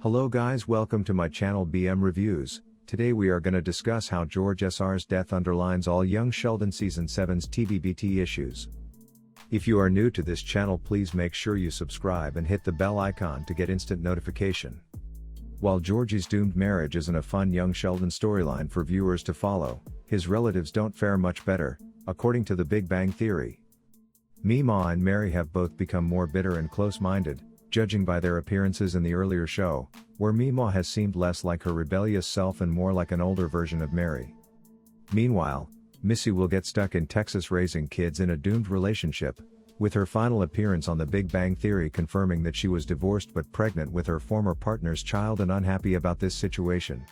Hello guys, welcome to my channel BM Reviews. Today we are gonna discuss how George SR's death underlines all young Sheldon Season 7's TBBT issues. If you are new to this channel, please make sure you subscribe and hit the bell icon to get instant notification. While Georgie's doomed marriage isn't a fun young Sheldon storyline for viewers to follow, his relatives don't fare much better, according to The Big Bang Theory. Meemaw and Mary have both become more bitter and close-minded, judging by their appearances in the earlier show, where Meemaw has seemed less like her rebellious self and more like an older version of Mary. Meanwhile, Missy will get stuck in Texas raising kids in a doomed relationship, with her final appearance on The Big Bang Theory confirming that she was divorced but pregnant with her former partner's child and unhappy about this situation.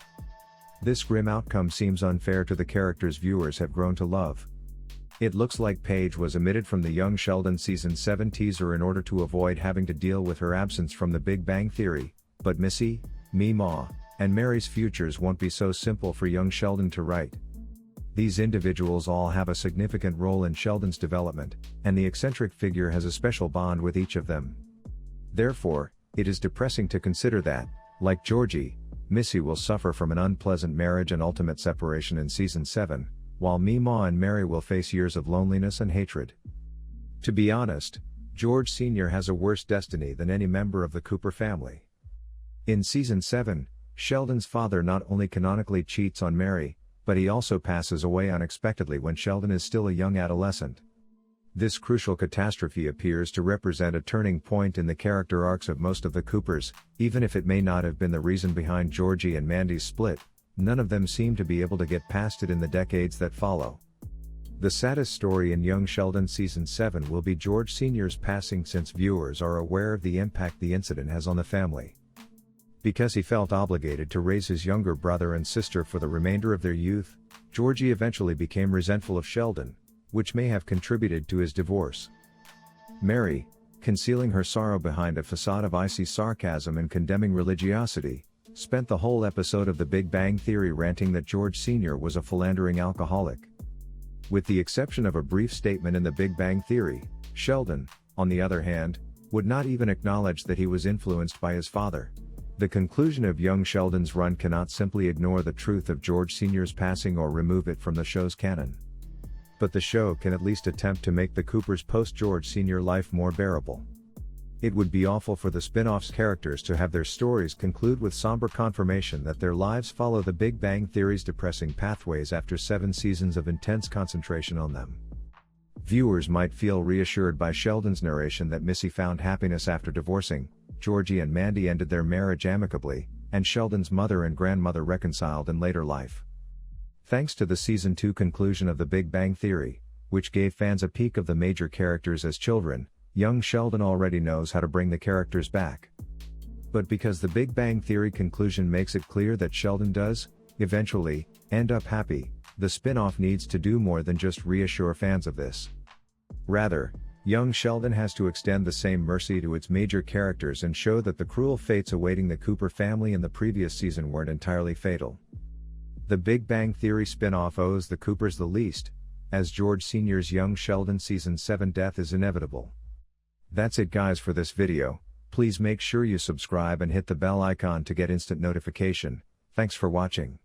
This grim outcome seems unfair to the characters viewers have grown to love. It looks like Paige was omitted from the young Sheldon Season 7 teaser in order to avoid having to deal with her absence from The Big Bang Theory, but Missy, Meemaw, and Mary's futures won't be so simple for young Sheldon to write. These individuals all have a significant role in Sheldon's development, and the eccentric figure has a special bond with each of them. Therefore, it is depressing to consider that, like Georgie, Missy will suffer from an unpleasant marriage and ultimate separation in Season 7, while Meemaw and Mary will face years of loneliness and hatred. To be honest, George Sr. has a worse destiny than any member of the Cooper family. In Season 7, Sheldon's father not only canonically cheats on Mary, but he also passes away unexpectedly when Sheldon is still a young adolescent. This crucial catastrophe appears to represent a turning point in the character arcs of most of the Coopers, even if it may not have been the reason behind Georgie and Mandy's split. None of them seem to be able to get past it in the decades that follow. The saddest story in young Sheldon Season 7 will be George Sr.'s passing, since viewers are aware of the impact the incident has on the family. Because he felt obligated to raise his younger brother and sister for the remainder of their youth, Georgie eventually became resentful of Sheldon, which may have contributed to his divorce. Mary, concealing her sorrow behind a facade of icy sarcasm and condemning religiosity, spent the whole episode of The Big Bang Theory ranting that George Sr. was a philandering alcoholic. With the exception of a brief statement in The Big Bang Theory, Sheldon, on the other hand, would not even acknowledge that he was influenced by his father. The conclusion of young Sheldon's run cannot simply ignore the truth of George Sr.'s passing or remove it from the show's canon. But the show can at least attempt to make the Coopers' post-George Sr. life more bearable. It would be awful for the spin-off's characters to have their stories conclude with somber confirmation that their lives follow The Big Bang Theory's depressing pathways after 7 seasons of intense concentration on them. Viewers might feel reassured by Sheldon's narration that Missy found happiness after divorcing, Georgie and Mandy ended their marriage amicably, and Sheldon's mother and grandmother reconciled in later life. Thanks to the Season 2 conclusion of The Big Bang Theory, which gave fans a peek of the major characters as children, young Sheldon already knows how to bring the characters back. But because The Big Bang Theory conclusion makes it clear that Sheldon does, eventually, end up happy, the spin-off needs to do more than just reassure fans of this. Rather, young Sheldon has to extend the same mercy to its major characters and show that the cruel fates awaiting the Cooper family in the previous season weren't entirely fatal. The Big Bang Theory spin-off owes the Coopers the least, as George Sr.'s young Sheldon Season 7 death is inevitable. That's it guys for this video. Please make sure you subscribe and hit the bell icon to get instant notification. Thanks for watching.